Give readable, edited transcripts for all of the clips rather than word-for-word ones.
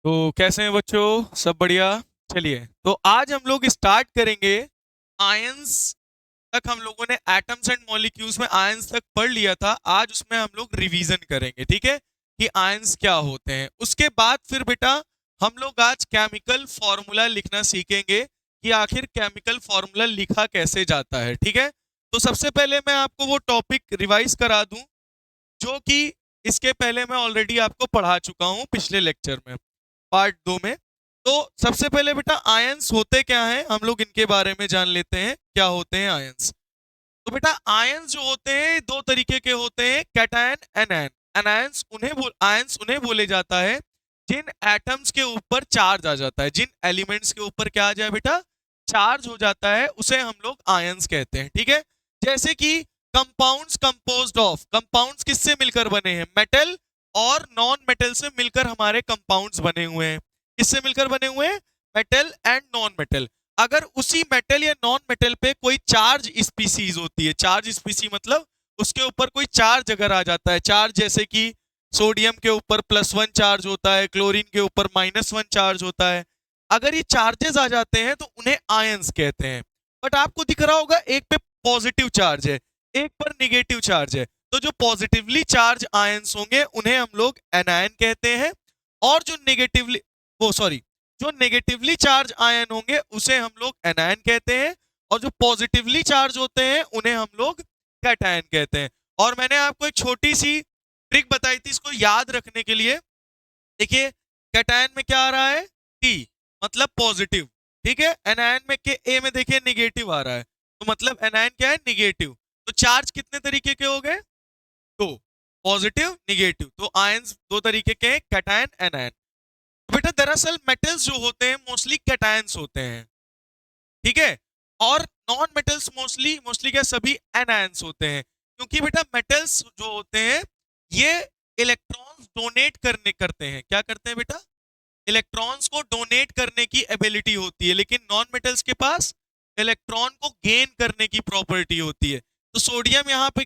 तो कैसे हैं बच्चों, सब बढ़िया। चलिए, तो आज हम लोग स्टार्ट करेंगे आयंस तक। हम लोगों ने एटम्स एंड मॉलिक्यूल्स में आयंस तक पढ़ लिया था। आज उसमें हम लोग रिवीजन करेंगे, ठीक है, कि आयंस क्या होते हैं। उसके बाद फिर बेटा हम लोग आज केमिकल फॉर्मूला लिखना सीखेंगे कि आखिर केमिकल फॉर्मूला लिखा कैसे जाता है, ठीक है। तो सबसे पहले मैं आपको वो टॉपिक रिवाइज करा दूं जो कि इसके पहले मैं ऑलरेडी आपको पढ़ा चुका हूं पिछले लेक्चर में, पार्ट 2 में। तो सबसे पहले बेटा आयंस होते क्या हैं, हम लोग इनके बारे में जान लेते हैं क्या होते हैं आयंस। तो बेटा आयंस जो होते हैं दो तरीके के होते हैं, कैटायन एनायन। आयंस उन्हें बोले जाता है जिन एटम्स के ऊपर चार्ज आ जाता है, जिन एलिमेंट्स के ऊपर क्या आ जाए बेटा, चार्ज हो जाता है, उसे हम लोग आयंस कहते हैं, ठीक है। जैसे कि कंपाउंड्स कंपोज्ड ऑफ, कंपाउंड्स किससे मिलकर बने हैं, मेटल और नॉन मेटल से मिलकर हमारे कंपाउंड्स बने हुए हैं। किससे मिलकर बने हुए हैं, मेटल एंड नॉन मेटल। अगर उसी मेटल या नॉन मेटल पे कोई चार्ज स्पीसीज होती है, चार्ज स्पीसी मतलब उसके ऊपर कोई चार्ज अगर आ जाता है, चार्ज जैसे कि सोडियम के ऊपर +1 चार्ज होता है, क्लोरीन के ऊपर -1 चार्ज होता है, अगर ये चार्जेस आ जाते हैं तो उन्हें आयंस कहते हैं। बट आपको दिख रहा होगा एक पे पॉजिटिव चार्ज है, एक पर निगेटिव चार्ज है, तो जो पॉजिटिवली चार्ज आयंस होंगे उन्हें हम लोग एनायन कहते हैं, और जो नेगेटिवली वो सॉरी जो नेगेटिवली चार्ज आयन होंगे उसे हम लोग एनायन कहते हैं, और जो पॉजिटिवली चार्ज होते हैं उन्हें हम लोग कैटायन कहते हैं। और मैंने आपको एक छोटी सी ट्रिक बताई थी इसको याद रखने के लिए। देखिए, कैटायन में क्या आ रहा है, टी, मतलब पॉजिटिव, ठीक है। एनायन में के ए में देखिए निगेटिव आ रहा है, तो मतलब एनायन क्या है, निगेटिव। तो चार्ज कितने तरीके के हो गए, दो, पॉजिटिव निगेटिव। तो आयंस दो तरीके के हैं, कैटायन एनायन। तो बेटा दरअसल मेटल्स जो होते हैं मोस्टली कैटायंस होते हैं, ठीक है, और नॉन मेटल्स मोस्टली मोस्टली क्या, सभी एनायंस होते हैं। क्योंकि बेटा मेटल्स जो होते हैं ये इलेक्ट्रॉन्स डोनेट करते हैं, क्या करते हैं बेटा, इलेक्ट्रॉन्स को डोनेट करने की एबिलिटी होती है, लेकिन नॉन मेटल्स के पास इलेक्ट्रॉन को गेन करने की प्रॉपर्टी होती है। तो सोडियम यहाँ पे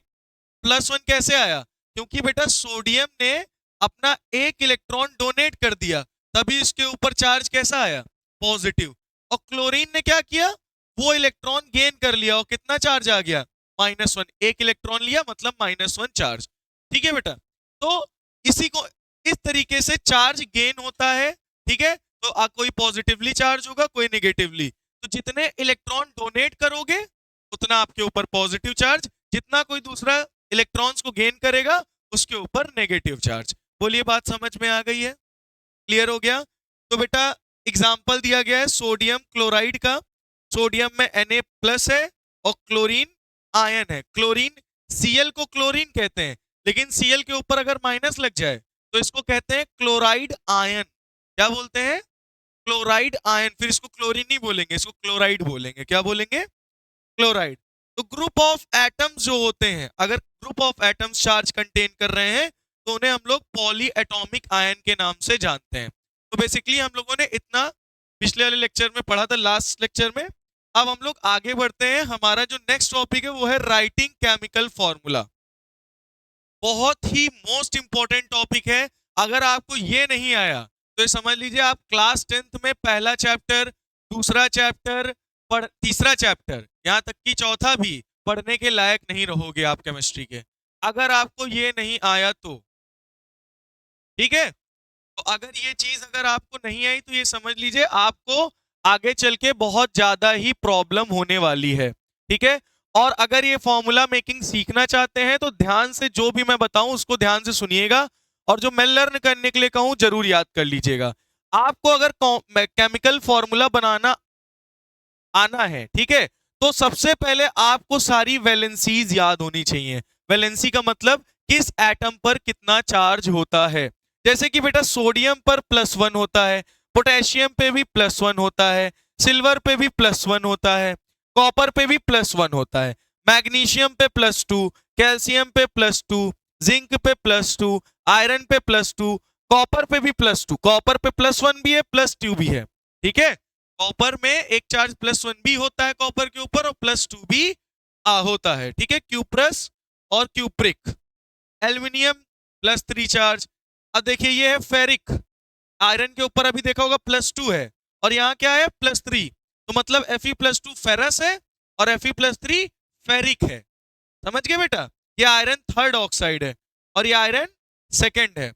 +1 कैसे आया, क्योंकि बेटा सोडियम ने अपना एक इलेक्ट्रॉन डोनेट कर दिया, तभी इसके ऊपर चार्ज कैसा आया, पॉजिटिव। और क्लोरीन ने क्या किया, वो इलेक्ट्रॉन गेन कर लिया और कितना चार्ज आ गया, -1, एक इलेक्ट्रॉन लिया मतलब -1 चार्ज, ठीक है बेटा। तो इसी को इस तरीके से चार्ज गेन होता है, ठीक है। तो कोई पॉजिटिवली चार्ज होगा, कोई नेगेटिवली, तो जितने इलेक्ट्रॉन डोनेट करोगे उतना आपके ऊपर पॉजिटिव चार्ज, जितना कोई दूसरा इलेक्ट्रॉन्स को गेन करेगा उसके ऊपर नेगेटिव चार्ज। बोलिए बात समझ में आ गई है, क्लियर हो गया। तो बेटा एग्जाम्पल दिया गया है सोडियम क्लोराइड का, सोडियम में Na+ है और क्लोरीन आयन है। क्लोरीन, Cl को क्लोरीन कहते हैं, लेकिन Cl के ऊपर अगर माइनस लग जाए तो इसको कहते हैं क्लोराइड आयन। क्या बोलते हैं, क्लोराइड आयन। फिर इसको क्लोरीन नहीं बोलेंगे, इसको क्लोराइड बोलेंगे। क्या बोलेंगे, क्लोराइड। तो ग्रुप ऑफ एटम्स जो होते हैं, अगर group of atoms charge contain कर रहे हैं तो उन्हें हम लोग पॉली एटॉमिक आयन के नाम से जानते हैं। तो बेसिकली हम लोगों ने इतना पिछले वाले लेक्चर में पढ़ा था, लास्ट लेक्चर में। अब हम लोग आगे बढ़ते हैं, हमारा जो नेक्स्ट टॉपिक है वो है राइटिंग केमिकल फॉर्मूला। बहुत ही मोस्ट इंपॉर्टेंट टॉपिक है। अगर आपको ये नहीं आया तो ये समझ लीजिए आप क्लास 10th में पहला चैप्टर, दूसरा चैप्टर, तीसरा चैप्टर, यहां तक कि चौथा भी पढ़ने के लायक नहीं रहोगे आप केमिस्ट्री के, अगर आपको ये नहीं आया तो, ठीक है। तो अगर ये चीज अगर आपको नहीं आई तो ये समझ लीजिए आपको आगे चल के बहुत ज्यादा ही प्रॉब्लम होने वाली है, ठीक है। और अगर ये फॉर्मूला मेकिंग सीखना चाहते हैं तो ध्यान से जो भी मैं बताऊं उसको ध्यान से सुनिएगा, और जो मैं लर्न करने के लिए कहूं जरूर याद कर लीजिएगा। आपको अगर केमिकल फॉर्मूला बनाना आना है, ठीक है, तो सबसे पहले आपको सारी वैलेंसीज याद होनी चाहिए। वैलेंसी का मतलब किस एटम पर कितना चार्ज होता है। जैसे कि बेटा सोडियम पर +1 होता है, पोटेशियम पे भी +1 होता है, सिल्वर पे भी +1 होता है, कॉपर पे भी +1 होता है, मैग्नीशियम पे +2, कैल्शियम पे +2, जिंक पे +2, आयरन पे +2, कॉपर पे भी +2, कॉपर पे +1 भी है +2 भी है, ठीक है। कॉपर में एक चार्ज +1 भी होता है कॉपर के ऊपर, और +2 भी होता है, ठीक है। क्यूप्रस और क्यूप्रिक। Aluminium +3 charge. अब देखिए ये है फेरिक, आयरन के ऊपर अभी देखा होगा +2 है और यहाँ क्या है +3, तो मतलब Fe+2 फेरस है और Fe+3 फेरिक है। समझ गए बेटा? ये आयरन थर्ड ऑक्साइड है और ये आयरन सेकेंड है।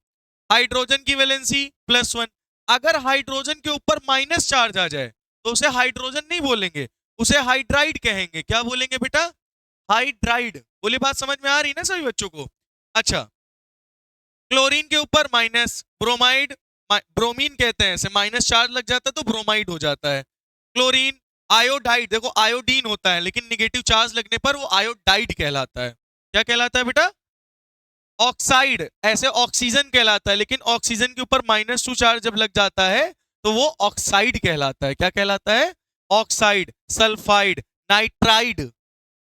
हाइड्रोजन की वैलेंसी +1। अगर हाइड्रोजन के ऊपर माइनस चार्ज आ जाए तो उसे हाइड्रोजन नहीं बोलेंगे, उसे हाइड्राइड कहेंगे। क्या बोलेंगे बेटा? हाइड्राइड। बोली बात समझ में आ रही ना सभी बच्चों को? अच्छा, क्लोरीन के ऊपर माइनस, ब्रोमाइड, ब्रोमीन कहते हैं, ऐसे माइनस चार्ज लग जाता है तो ब्रोमाइड हो जाता है। क्लोरीन, आयोडाइड, देखो आयोडीन होता है लेकिन निगेटिव चार्ज लगने पर वो आयोडाइड कहलाता है। क्या कहलाता है बेटा? ऑक्साइड। ऐसे ऑक्सीजन कहलाता है लेकिन ऑक्सीजन के ऊपर -2 चार्ज जब लग जाता है तो वो ऑक्साइड कहलाता है। क्या कहलाता है? ऑक्साइड। सल्फाइड, नाइट्राइड,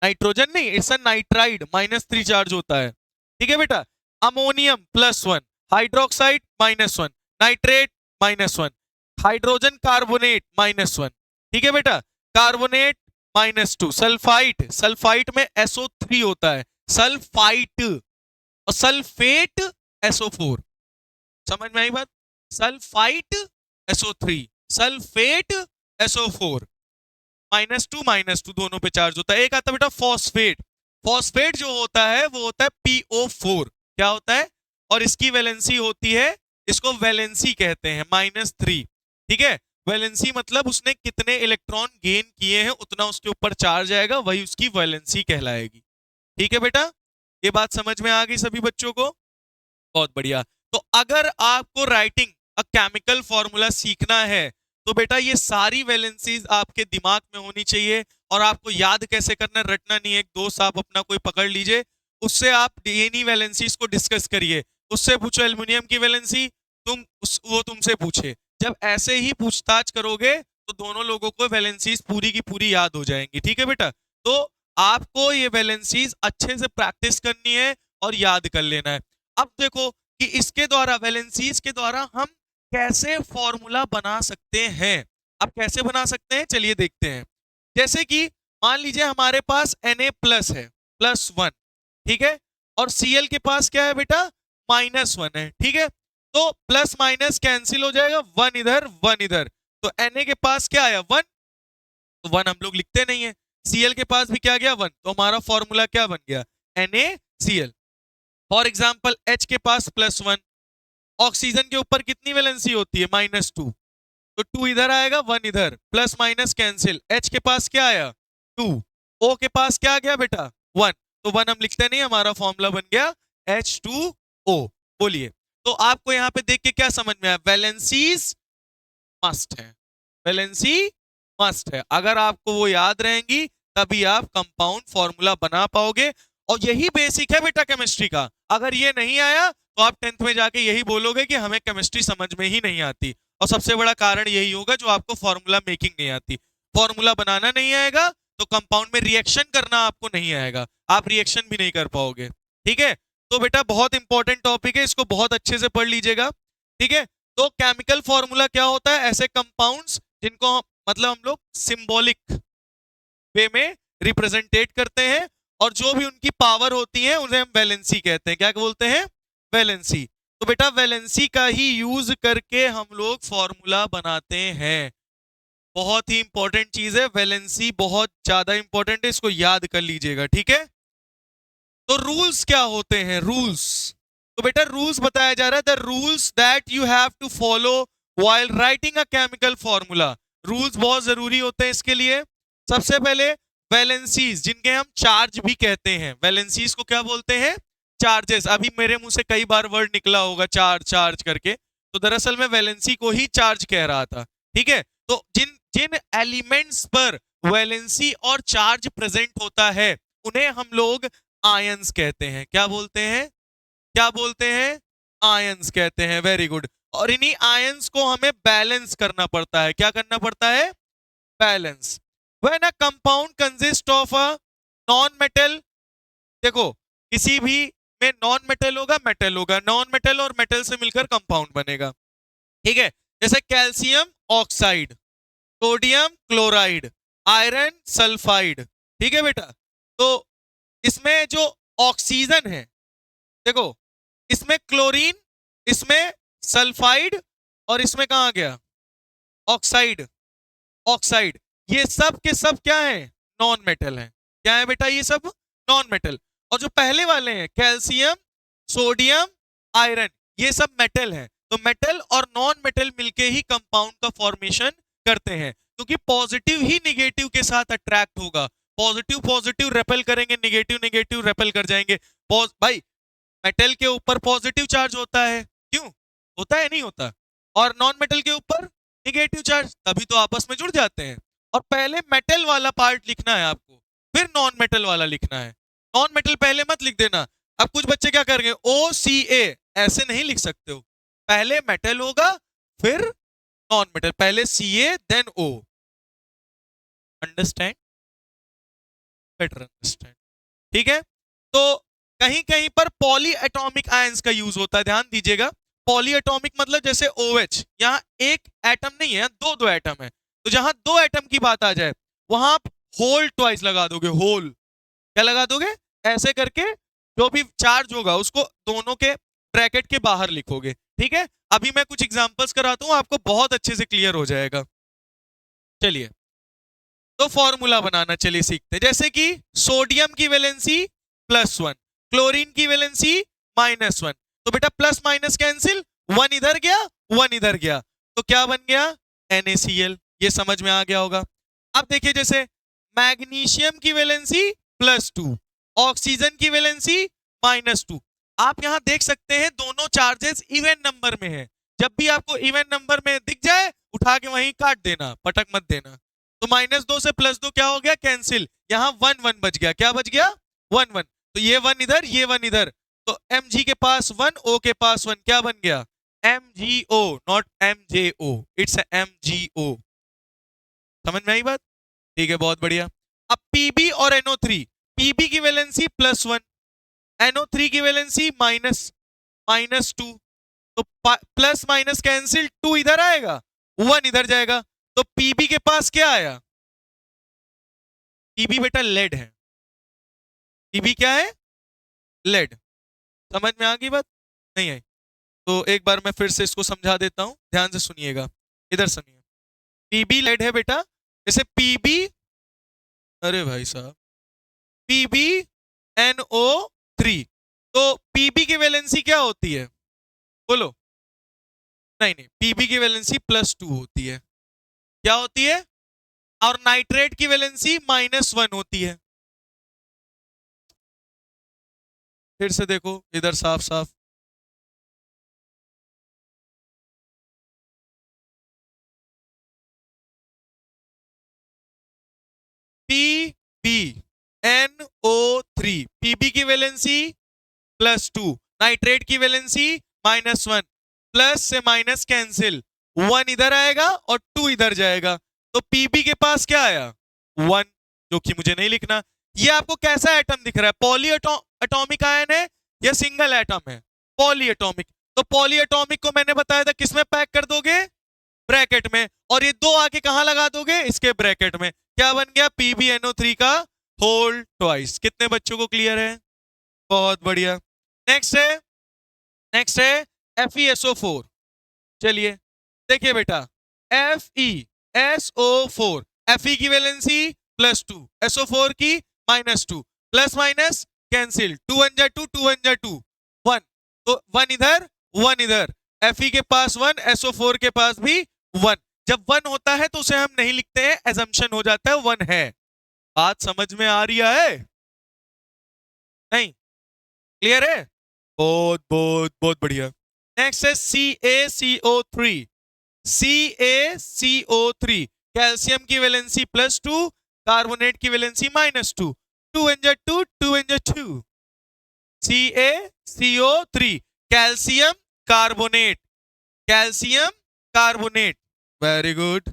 नाइट्रोजन नहीं, इट्स अ नाइट्राइड, -3 चार्ज होता है। ठीक है बेटा? Ammonium +1, hydroxide -1, nitrate -1, hydrogen carbonate -1। ठीक है बेटा? कार्बोनेट -2, सल्फाइट, सल्फाइट में SO3 होता है, सल्फाइट। और सल्फेट SO4। समझ में आई बात? सल्फाइट SO3, सल्फेट SO4, -2 दोनों पे चार्ज होता है। एक आता है बेटा फॉस्फेट। फॉस्फेट जो होता है वो होता है PO4। क्या होता है? और इसकी वैलेंसी होती है, इसको वैलेंसी कहते हैं, -3। ठीक है? वैलेंसी मतलब उसने कितने इलेक्ट्रॉन गेन किए हैं उतना उसके ऊपर चार्ज आएगा, वही उसकी वैलेंसी कहलाएगी। ठीक है बेटा? ये बात समझ में आ गई सभी बच्चों को? बहुत बढ़िया। तो अगर आपको राइटिंग अ केमिकल फॉर्मूला सीखना है तो बेटा ये सारी वैलेंसीज आपके दिमाग में होनी चाहिए और आपको याद कैसे करना, रटना नहीं है। एक दोस्त आप अपना कोई पकड़ लीजिए, उससे आप डीएनई वैलेंसीज को डिस्कस करिए, उससे पूछो एल्युमिनियम की वैलेंसी, वो तुमसे पूछे। जब ऐसे ही पूछताछ करोगे तो दोनों लोगों को वैलेंसीज पूरी की पूरी याद हो जाएंगी। ठीक है बेटा? तो आपको ये वैलेंसीज अच्छे से प्रैक्टिस करनी है और याद कर लेना है। अब देखो कि इसके द्वारा, वैलेंसीज के द्वारा हम कैसे फॉर्मूला बना सकते हैं। अब कैसे बना सकते हैं चलिए देखते हैं। जैसे कि मान लीजिए हमारे पास Na+ है, +1। ठीक है? और Cl के पास क्या है बेटा? -1 है। ठीक है? तो प्लस माइनस कैंसिल हो जाएगा, 1 इधर 1 इधर, तो Na के पास क्या आया? 1। तो 1 हम लोग लिखते नहीं है। Cl के पास भी क्या गया? 1। तो हमारा फॉर्मूला क्या बन गया? NaCl। फॉर एग्जाम्पल H के पास +1, ऑक्सीजन के ऊपर कितनी वैलेंसी होती है? -2, तो 2 इधर आएगा 1 इधर, प्लस माइनस कैंसिल। H के पास क्या आया? 2। O के पास क्या आ गया बेटा? 1। तो 1 हम लिखते नहीं, हमारा फॉर्मूला बन गया H2O। बोलिए, तो आपको यहां पे देख के क्या समझ में आया? वैलेंसीज मस्ट है, वैलेंसी मस्ट है। अगर आपको वो याद रहेंगी तभी आप कंपाउंड फॉर्मूला बना पाओगे और यही बेसिक है बेटा केमिस्ट्री का। अगर ये नहीं आया तो आप 10th में जाके यही बोलोगे कि हमें केमिस्ट्री समझ में ही नहीं आती, और सबसे बड़ा कारण यही होगा जो आपको फॉर्मूला मेकिंग नहीं आती। फॉर्मूला बनाना नहीं आएगा तो कंपाउंड में रिएक्शन करना आपको नहीं आएगा, आप रिएक्शन भी नहीं कर पाओगे। ठीक है? तो बेटा बहुत इंपॉर्टेंट टॉपिक है, इसको बहुत अच्छे से पढ़ लीजिएगा। ठीक है? तो केमिकल फॉर्मूला क्या होता है? ऐसे कंपाउंड्स जिनको मतलब हम लोग सिंबॉलिक वे में रिप्रेजेंटेट करते हैं और जो भी उनकी पावर होती है उन्हें हम वैलेंसी कहते हैं। क्या बोलते हैं? वैलेंसी। तो बेटा वैलेंसी का ही यूज करके हम लोग फॉर्मूला बनाते हैं। बहुत ही इंपॉर्टेंट चीज है वैलेंसी, बहुत ज्यादा इंपॉर्टेंट है, इसको याद कर लीजिएगा। ठीक है? तो रूल्स क्या होते हैं? रूल्स, तो बेटा रूल्स बताया जा रहा है, the rules that you have to follow while writing a chemical formula. Rules बहुत जरूरी होते हैं इसके लिए। सबसे पहले वैलेंसीज, जिनके हम चार्ज भी कहते हैं, वैलेंसीज को क्या बोलते हैं? चार्जेस। अभी मेरे मुंह से कई बार वर्ड निकला होगा चार्ज चार्ज करके, तो दरअसल मैं वैलेंसी को ही चार्ज कह रहा था। ठीक है? तो जिन जिन एलिमेंट्स पर वैलेंसी और चार्ज प्रेजेंट होता है उन्हें हम लोग आयंस कहते हैं। क्या बोलते हैं? क्या बोलते हैं? आयंस कहते हैं। Very good. और इन्हीं आयंस को हमें बैलेंस करना पड़ता है। क्या करना पड़ता है? Balance. When a compound consist of a non metal, देखो किसी भी में नॉन मेटल होगा, मेटल होगा, नॉन मेटल और मेटल से मिलकर कंपाउंड बनेगा। ठीक है? जैसे calcium oxide, sodium chloride, iron sulphide. ठीक है बेटा? तो इसमें जो ऑक्सीजन है, देखो इसमें क्लोरीन, इसमें सल्फाइड और इसमें कहाँ आ गया ऑक्साइड, ऑक्साइड। ये सब के सब क्या है, नॉन मेटल है। क्या है बेटा, ये सब नॉन मेटल। और जो पहले वाले हैं कैल्शियम, सोडियम, आयरन, ये सब मेटल है। तो मेटल और नॉन मेटल मिलके ही कंपाउंड का फॉर्मेशन करते हैं, क्योंकि पॉजिटिव ही निगेटिव के साथ अट्रैक्ट होगा। पॉजिटिव पॉजिटिव रेपेल करेंगे, निगेटिव निगेटिव रेपेल कर जाएंगे। भाई मेटल के ऊपर पॉजिटिव चार्ज होता है, क्यों होता है, नहीं होता? और नॉन मेटल के ऊपर निगेटिव चार्ज, तभी तो आपस में जुड़ जाते हैं। और पहले मेटल वाला पार्ट लिखना है आपको, फिर नॉन मेटल वाला लिखना है। नॉन मेटल पहले मत लिख देना। अब कुछ बच्चे क्या करेंगे, ओ सी ए, ऐसे नहीं लिख सकते हो। पहले मेटल होगा फिर नॉन मेटल, पहले सी A then O. Understand, better understand, ठीक है? तो कहीं कहीं पर पॉली एटॉमिक आयंस का यूज होता है, ध्यान दीजिएगा। पॉली एटॉमिक मतलब जैसे OH, यहाँ एक एटम नहीं है, दो दो एटम है। तो जहां दो एटम की बात आ जाए वहां आप होल ट्वाइस लगा दोगे, होल। क्या लगा दोगे, ऐसे करके जो भी चार्ज होगा उसको दोनों के ब्रैकेट के बाहर लिखोगे, ठीक है? अभी मैं कुछ एग्जांपल्स कराता हूं, आपको बहुत अच्छे से क्लियर हो जाएगा। चलिए, तो फॉर्मूला बनाना चलिए सीखते हैं। जैसे कि सोडियम की वैलेंसी +1, क्लोरीन की वैलेंसी -1। तो बेटा प्लस माइनस कैंसिल, 1 इधर गया 1 इधर गया, तो क्या बन गया, NaCl। ये समझ में आ गया होगा। अब देखिए, जैसे मैग्नीशियम की वैलेंसी +2, ऑक्सीजन की वैलेंसी -2। आप यहां देख सकते हैं दोनों चार्जेस इवन नंबर में है। जब भी आपको इवन नंबर में दिख जाए उठा के वहीं काट देना, पटक मत देना। तो -2 से +2 क्या हो गया, कैंसिल। यहां 1 1 बच गया, क्या बच गया, 1 1। तो ये 1 इधर, ये 1 इधर, तो Mg के पास 1, O के पास 1, क्या बन गया, MgO, not MjO, it's MgO। समझ में आई बात? ठीक है, बहुत बढ़िया। अब Pb और NO3, Pb की वैलेंसी +1, NO3 की वैलेंसी -2। तो प्लस माइनस कैंसिल, 2 इधर आएगा 1 इधर जाएगा, तो Pb के पास क्या आया, Pb बेटा लेड है। Pb क्या है, लेड। समझ में आ गई बात, नहीं आई? तो एक बार मैं फिर से इसको समझा देता हूं, ध्यान से सुनिएगा, इधर सुनिए। Pb लेड है बेटा, जैसे Pb, अरे भाई साहब, PbNO3, तो Pb की वैलेंसी क्या होती है, बोलो? नहीं नहीं, Pb की वैलेंसी +2 होती है। क्या होती है, और नाइट्रेट की वैलेंसी -1 होती है। फिर से देखो इधर साफ साफ, PbNO3, Pb की वैलेंसी +2, नाइट्रेट की वैलेंसी -1, प्लस से माइनस कैंसिल, 1 इधर आएगा और 2 इधर जाएगा, तो Pb के पास क्या आया, 1, जो कि मुझे नहीं लिखना। ये आपको कैसा एटम दिख रहा है, पॉली एटॉमिक आयन है या सिंगल एटम है, पॉली एटॉमिक। तो पॉली एटॉमिक को मैंने बताया था किसमें पैक कर दोगे, ब्रैकेट में, और ये दो आके कहां लगा दोगे, इसके ब्रैकेट में। क्या बन गया, PbNO3 का होल ट्वाइस। कितने बच्चों को क्लियर है, बहुत बढ़िया। नेक्स्ट है, नेक्स्ट है FeSO4। चलिए देखिए बेटा, FeSO4, Fe की वैलेंसी +2, SO4 की -2, प्लस माइनस कैंसिल, 2 1 जा 2, 2 1 जा 2, 1, तो 1 इधर 1 इधर, Fe के पास 1, SO4 के पास भी 1। जब 1 होता है तो उसे हम नहीं लिखते हैं, एजम्पशन हो जाता है 1 है। बात समझ में आ रही है, नहीं? क्लियर है, बहुत बहुत बहुत बढ़िया। नेक्स्ट है CaCO3, CaCO3, कैल्शियम की वैलेंसी +2, कार्बोनेट की वैलेंसी -2, 2 1 जा 2, 2 1 जा 2, CaCO3, calcium carbonate, calcium carbonate, very good.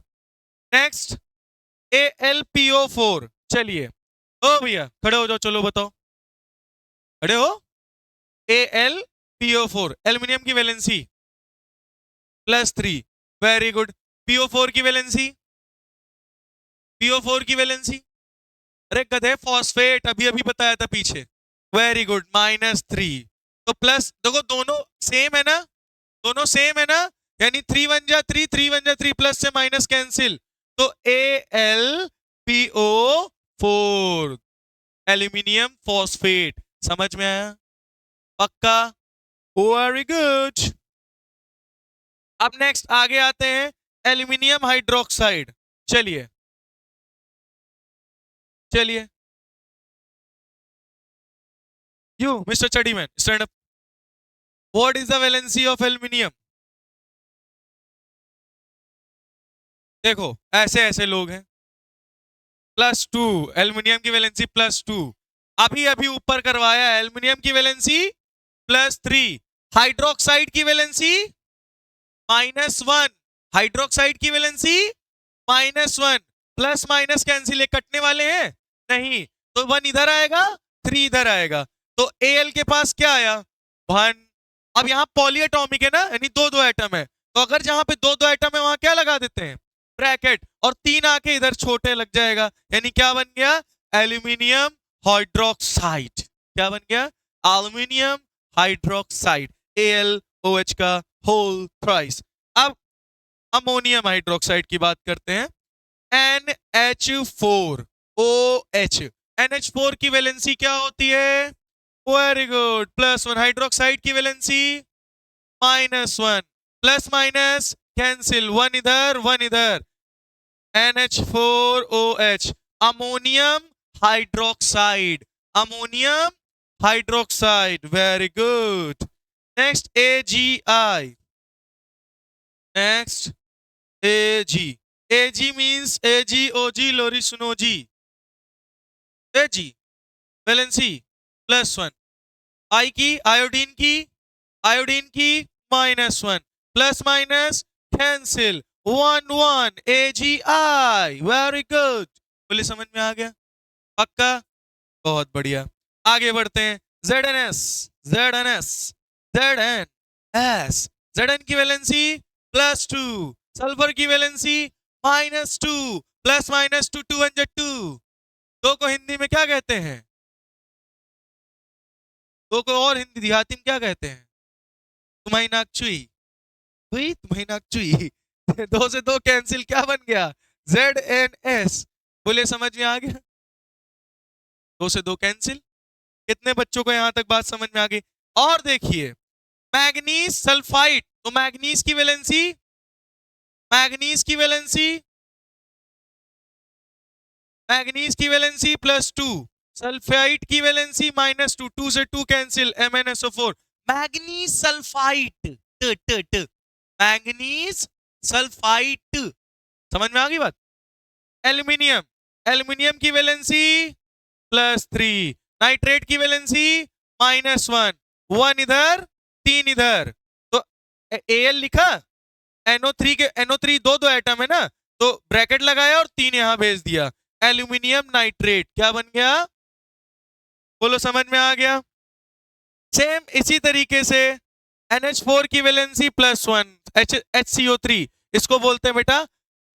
Next AlPO4। चलिए ओ भैया खड़े हो जाओ, चलो बताओ, खड़े हो। AlPO4, एल्यूमिनियम की वैलेंसी +3, वेरी गुड। PO4 की वैलेंसी, PO4 की वैलेंसी, अरे गधे फॉस्फेट, अभी अभी बताया था पीछे, वेरी गुड, -3। तो प्लस देखो दोनों सेम है ना, दोनों सेम है ना, यानी 3 वन जा 3, 3 वन जा 3, प्लस से माइनस कैंसिल, तो AlPO4, एल्यूमिनियम फॉस्फेट। समझ में आया? पक्का? Very good. अब नेक्स्ट आगे आते हैं, एल्यूमिनियम हाइड्रोक्साइड। चलिए चलिए, you mister Chadiman stand up. What is the valency of aluminium? देखो ऐसे ऐसे लोग हैं, +2, एल्यूमिनियम की वैलेंसी +2। अभी अभी ऊपर करवाया, एल्यूमिनियम की वैलेंसी +3, हाइड्रोक्साइड की वैलेंसी -1, हाइड्रोक्साइड की वैलेंसी -1, प्लस माइनस कैंसिल, कटने वाले हैं नहीं, तो 1 इधर आएगा, 3 इधर आएगा, तो Al के पास क्या आया? 1। अब यहां पॉलीएटॉमिक है ना, यानी दो दो एटम है, तो अगर जहां पे दो दो एटम है वहां क्या लगा देते हैं? ब्रैकेट, और 3 आके इधर छोटे लग जाएगा, यानी क्या बन गया? Aluminium hydroxide. क्या बन गया? एल्यूमिनियम हाइड्रोक्साइड, AlOH का होल थ्राइस। अब अमोनियम हाइड्रोक्साइड की बात करते हैं, NH4OH। NH4 की वैलेंसी क्या होती है? Very good, +1। हाइड्रोक्साइड की वैलेंसी -1, प्लस माइनस कैंसिल, 1 इधर 1 इधर, NH4OH, ammonium hydroxide, ammonium hydroxide. Very good. Next AgI, next AG। AG means AgOG लोरिसुनोजी। AG valency +1, I की आयोडीन की -1, plus minus cancel, 1 1, AgI। Very good, बोले समझ में आ गया? पक्का? बहुत बढ़िया। आगे बढ़ते हैं, ZnS, ZnS, ZnS। Zn की वैलेंसी +2, सल्फर की वैलेंसी -2, प्लस माइनस 2, 2 1 2। दो को हिंदी में क्या कहते हैं? दो को और हिंदी देहाती में क्या कहते हैं? तुम्हारी नाक चुई, हुई तुम्हारी नाक चुई। दो से दो कैंसिल, क्या बन गया? ZnS। बोले समझ में आ गया? दो से दो कैंसिल। कितने बच्चों को यहां तक बात समझ में आ गई? और देखिए, मैग्नीज सल्फाइड, तो मैग्नीज की वैलेंसी, मैग्नीज की वैलेंसी, मैग्नीज की वैलेंसी +2, सल्फाइड की वैलेंसी -2, 2 से 2 कैंसिल, MnSO4। मैग्नीज सल्फाइड, ट ट ट, मैग्नीज सल्फाइड। समझ में आ गई बात? एल्यूमिनियम, एल्यूमिनियम की वैलेंसी +3, नाइट्रेट की वैलेंसी -1, 1 इधर 3 इधर, तो Al लिखा, NO3 के NO3 दो दो एटम है ना, तो ब्रैकेट लगाया और 3 यहां भेज दिया, एल्यूमिनियम नाइट्रेट। क्या बन गया? बोलो समझ में आ गया? सेम इसी तरीके से NH4 की वैलेंसी +1, HCO3, इसको बोलते हैं बेटा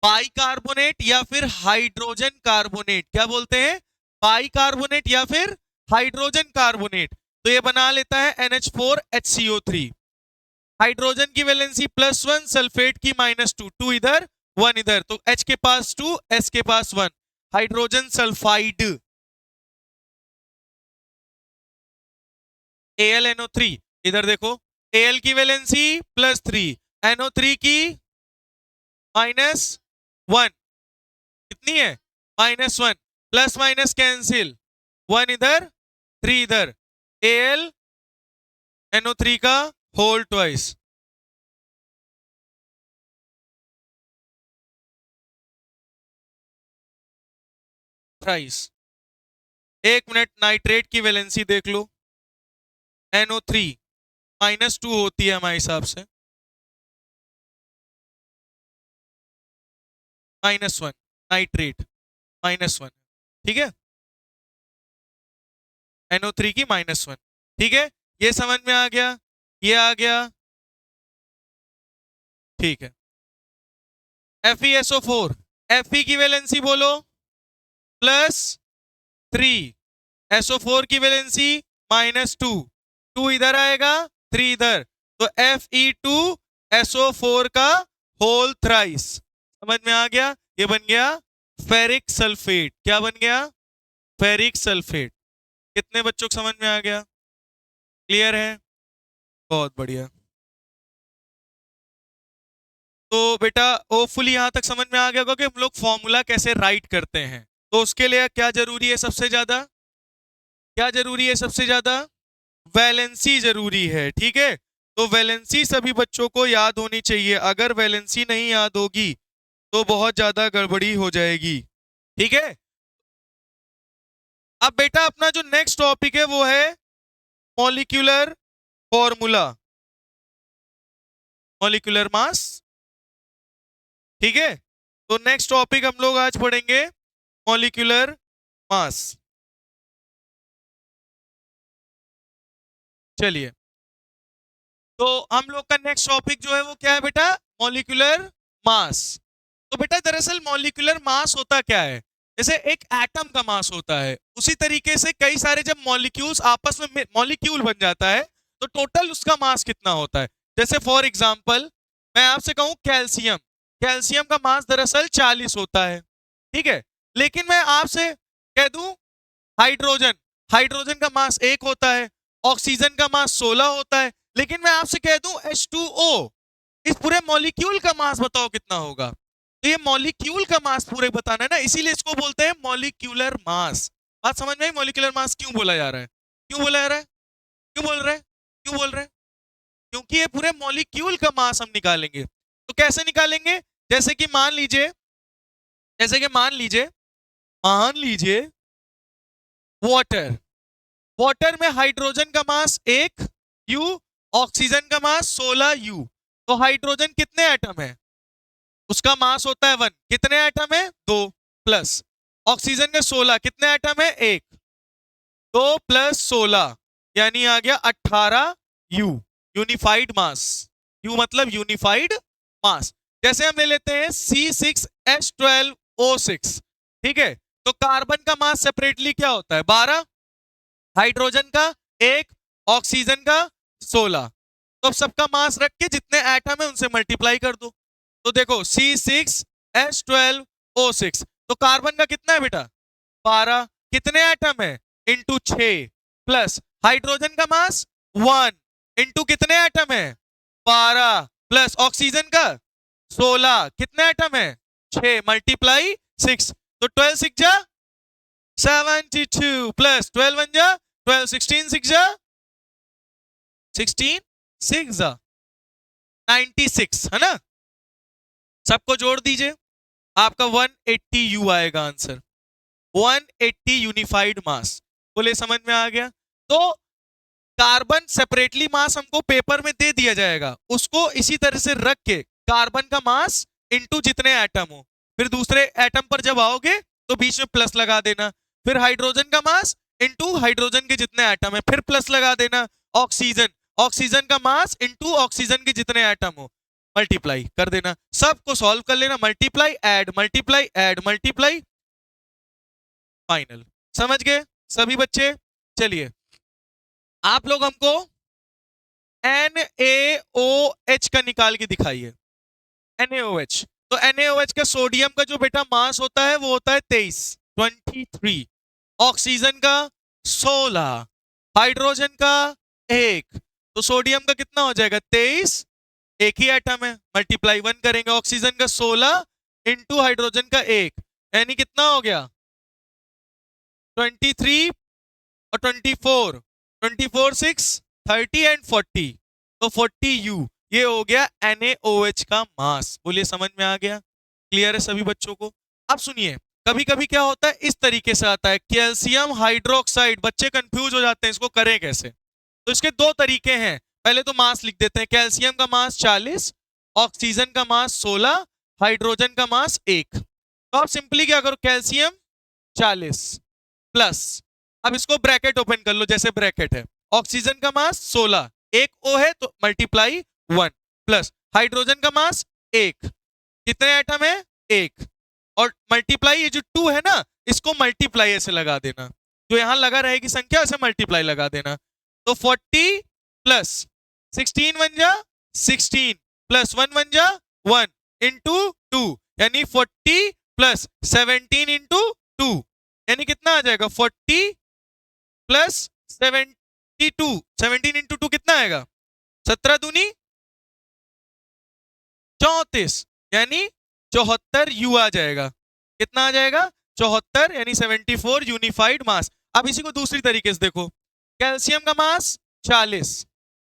बाइकार्बोनेट या फिर हाइड्रोजन कार्बोनेट। क्या बोलते हैं? बाइकार्बोनेट या फिर हाइड्रोजन कार्बोनेट। तो ये बना लेता है NH4HCO3। हाइड्रोजन की वैलेंसी +1, सल्फेट की -2, 2 इधर 1 इधर, तो H के पास 2, S के पास 1, हाइड्रोजन सल्फाइड। AlNO3, इधर देखो, Al की वैलेंसी +3, NO3 की -1, कितनी है? -1, प्लस माइनस कैंसिल, 1 इधर 3 इधर, AlNO3 का whole twice. Thrice. 1 minute, nitrate की वैलेंसी देख लो, NO3 -2 होती है हमारे हिसाब से, -1, नाइट्रेट -1, ठीक है, NO3 की -1, ठीक है, ये समझ में आ गया? ये आ गया, ठीक है। FeSO4, Fe की वैलेंसी बोलो +3, SO4 की वैलेंसी -2, 2 इधर आएगा 3 इधर, तो Fe2 SO4 का होल थ्राइस, समझ में आ गया? ये बन गया फेरिक सल्फेट। क्या बन गया? Ferric sulphate. कितने बच्चों को समझ में आ गया? क्लियर है? बहुत बढ़िया। तो बेटा होपफुली यहां तक समझ में आ गया होगा कि हम लोग फॉर्मूला कैसे राइट करते हैं। तो उसके लिए क्या जरूरी है? सबसे ज्यादा क्या जरूरी है? सबसे ज्यादा वैलेंसी जरूरी है। ठीक है, तो वैलेंसी सभी बच्चों को याद होनी चाहिए। अगर वैलेंसी नहीं याद होगी तो बहुत ज्यादा गड़बड़ी हो जाएगी। ठीक है, अब बेटा अपना जो नेक्स्ट टॉपिक है वो है मॉलिक्यूलर फॉर्मूला, मॉलिक्यूलर मास। ठीक है, तो नेक्स्ट टॉपिक हम लोग आज पढ़ेंगे मॉलिक्यूलर मास। चलिए, तो हम लोग का नेक्स्ट टॉपिक जो है वो क्या है बेटा? Molecular mass. तो बेटा दरअसल मॉलिक्यूलर मास होता क्या है? जैसे एक एटम का मास होता है, उसी तरीके से कई सारे जब मॉलिक्यूल्स आपस में मॉलिक्यूल बन जाता है तो टोटल उसका मास कितना होता है। जैसे फॉर एग्जांपल मैं आपसे कहूं कैल्शियम, कैल्शियम का मास दरअसल 40 होता है। ठीक है, लेकिन मैं आपसे कह दूं हाइड्रोजन, हाइड्रोजन का मास 1 होता है, ऑक्सीजन का मास 16 होता है, लेकिन मैं आपसे कह दूं H2O, इस पूरे मॉलिक्यूल का मास बताओ कितना होगा। तो ये मॉलिक्यूल का मास पूरे बताना है ना, इसीलिए इसको बोलते हैं मॉलिक्यूलर मास। बात समझ में आई? मॉलिक्यूलर मास क्यों बोला जा रहा है? क्यों बोला जा रहा है? क्यों बोल रहे हैं? क्यों बोल रहे हैं? क्योंकि ये पूरे मॉलिक्यूल का मास हम निकालेंगे। तो कैसे निकालेंगे? जैसे कि मान लीजिए, जैसे कि मान लीजिए वाटर, वाटर में हाइड्रोजन का मास 1 यू, ऑक्सीजन का मास 16 यू। तो हाइड्रोजन कितने एटम है? उसका मास होता है 1। कितने एटम है? 2 प्लस ऑक्सीजन के 16, कितने एटम है? 1। 2 प्लस 16 यानी आ गया 18 यू, यूनिफाइड मास। यू मतलब यूनिफाइड मास। जैसे हम ले लेते हैं C6H12O6। ठीक है, तो कार्बन का मास सेपरेटली क्या होता है? 12, हाइड्रोजन का 1, ऑक्सीजन का 16। तो अब सबका मास रख के जितने एटम है उनसे मल्टीप्लाई कर दो। तो देखो C6H12O6, तो कार्बन का कितना है बेटा? 12। कितने एटम है? इंटू 6 प्लस हाइड्रोजन का मास 1 इंटू कितने एटम है? 12 प्लस ऑक्सीजन का 16, कितने एटम है? 6 मल्टीप्लाई 6, तो 12 6 जा 72 प्लस 12 1 जा 12, 16 6 जा 16 6 जा 96, है ना? सबको जोड़ दीजिए, आपका 180 यू आएगा आंसर। 180 यूनिफाइड मास। बोले समझ में आ गया? तो कार्बन सेपरेटली मास हमको पेपर में दे दिया जाएगा, उसको इसी तरह से रख के कार्बन का मास इंटू जितने एटम हो, फिर दूसरे एटम पर जब आओगे तो बीच में प्लस लगा देना, फिर हाइड्रोजन का मास इंटू हाइड्रोजन के जितने एटम है, फिर प्लस लगा देना। ऑक्सीजन, ऑक्सीजन का मास इंटू ऑक्सीजन के जितने एटम हो, मल्टीप्लाई कर देना। सबको सॉल्व कर लेना, multiply add multiply add multiply, final. समझ गए सभी बच्चे? चलिए, आप लोग हमको NaOH का निकाल के दिखाइए। NaOH, तो NaOH का सोडियम का जो बेटा मास होता है वो होता है 23, ऑक्सीजन का 16, हाइड्रोजन का 1। तो सोडियम का कितना हो जाएगा? 23, एक ही एटम है, मल्टीप्लाई 1 करेंगे, ऑक्सीजन का 16 इंटू हाइड्रोजन का 1, यानी कितना हो गया? 23 और 24, 24 6 30 एंड 40, तो 40 यू। ये हो गया NaOH का मास। बोलिए समझ में आ गया? क्लियर है सभी बच्चों को? अब सुनिए, कभी कभी क्या होता है, इस तरीके से आता है कैल्शियम हाइड्रोक्साइड। बच्चे कंफ्यूज हो जाते हैं इसको करें कैसे। तो इसके दो तरीके हैं। पहले तो मास लिख देते हैं, कैल्शियम का मास 40, ऑक्सीजन का मास 16, हाइड्रोजन का मास 1। तो आप सिंपली क्या करो, कैल्शियम 40 प्लस, अब इसको ब्रैकेट ओपन कर लो, जैसे ब्रैकेट है, ऑक्सीजन का मास 16, एक O है तो मल्टीप्लाई 1 प्लस हाइड्रोजन का मास 1, कितने एटम है? 1, और मल्टीप्लाई ये जो 2 है ना, इसको मल्टीप्लाई ऐसे लगा देना, जो यहां लगा रहेगी संख्या ऐसे मल्टीप्लाई लगा देना। तो 40 प्लस 16 बन जा 16 प्लस 1 1 जा 1 इंटू 2 यानी 40 प्लस 17 इंटू 2 यानी कितना आ जाएगा 40 प्लस 72 17 इंटू 2 कितना आएगा 17 दूनी 34 यानी 74 यू आ जाएगा। कितना आ जाएगा 74 यानी 74 यूनिफाइड मास। अब इसी को दूसरी तरीके से देखो, कैल्शियम का मास 40,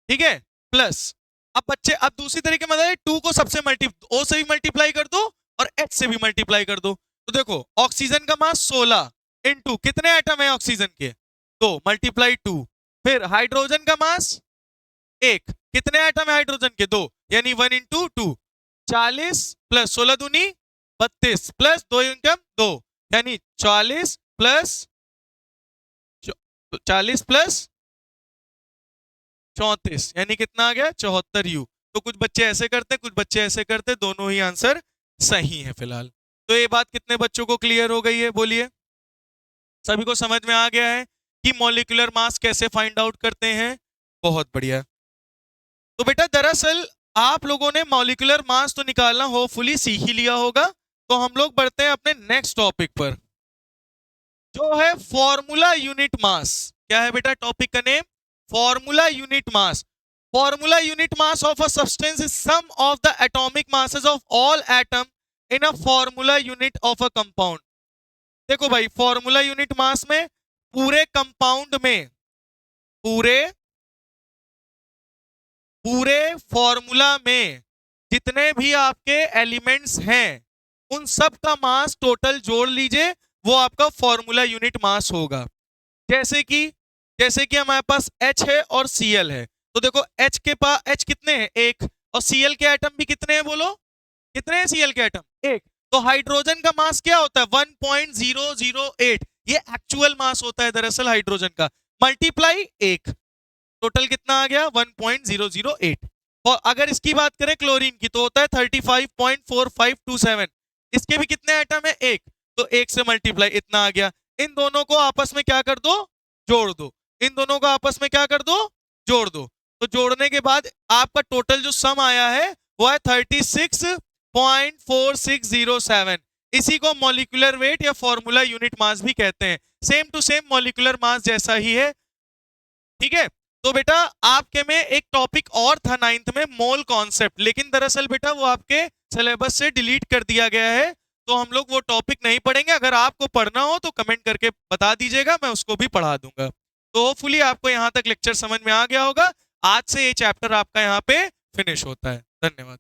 ठीक है, प्लस अब बच्चे अब दूसरी तरीके में 2 को सबसे ओ से भी मल्टीप्लाई कर दो और H से भी मल्टीप्लाई कर दो। तो देखो ऑक्सीजन का मास 16 इंटू कितने एटम है ऑक्सीजन के 2 मल्टीप्लाई 2, फिर हाइड्रोजन का मास 1, कितने एटम है हाइड्रोजन के 2 यानी 1 इंटू 2, 40 प्लस 16 दूनी 32 प्लस 2 इनकम 2 यानी 40 प्लस 34 यानी कितना आ गया 74 यू। तो कुछ बच्चे ऐसे करते कुछ बच्चे ऐसे करते, दोनों ही आंसर सही है फिलहाल। तो ये बात कितने बच्चों को क्लियर हो गई है बोलिए, सभी को समझ में आ गया है कि मॉलिक्यूलर मास कैसे फाइंड आउट करते हैं? बहुत बढ़िया। तो बेटा दरअसल आप लोगों ने मॉलिक्यूलर मास तो निकालना होपफुली सीख ही लिया होगा। तो हम लोग बढ़ते हैं अपने नेक्स्ट टॉपिक पर, जो है फॉर्मूला यूनिट मास। क्या है बेटा टॉपिक का name? Formula unit mass. Formula unit mass of a substance is sum of the atomic masses of all atom in a formula unit of a compound. देखो भाई formula unit मास में पूरे compound में पूरे फॉर्मूला में जितने भी आपके एलिमेंट्स हैं उन सब का मास टोटल जोड़ लीजिए, वो आपका फॉर्मूला यूनिट मास होगा। जैसे कि हमारे पास H है और Cl है, तो देखो H के पास H कितने हैं 1 और Cl के एटम भी कितने हैं बोलो, कितने हैं Cl के एटम 1। तो हाइड्रोजन का मास क्या होता है 1.008, ये एक्चुअल मास होता है दरअसल हाइड्रोजन का, मल्टीप्लाई 1, टोटल कितना आ गया 1.008। और अगर इसकी बात करें क्लोरीन की तो होता है 35.4527, इसके भी कितने एटम है 1, तो 1 से मल्टीप्लाई इतना आ गया। इन दोनों को आपस में क्या कर दो जोड़ दो, इन दोनों को आपस में क्या कर दो जोड़ दो। तो जोड़ने के बाद आपका टोटल जो सम आया है वो है 36.4607। इसी को मॉलिक्यूलर वेट या फॉर्मूला यूनिट मास भी कहते हैं, same to same molecular mass जैसा ही है, ठीक है। तो बेटा आपके में एक टॉपिक और था 9th में मोल कॉन्सेप्ट, लेकिन दरअसल बेटा वो आपके सिलेबस से डिलीट कर दिया गया है, तो हम लोग वो टॉपिक नहीं पढ़ेंगे। अगर आपको पढ़ना हो तो कमेंट करके बता दीजिएगा, मैं उसको भी पढ़ा दूंगा। तो होपफुली आपको यहाँ तक लेक्चर समझ में आ गया होगा। आज से ये चैप्टर आपका यहाँ पे फिनिश होता है। धन्यवाद।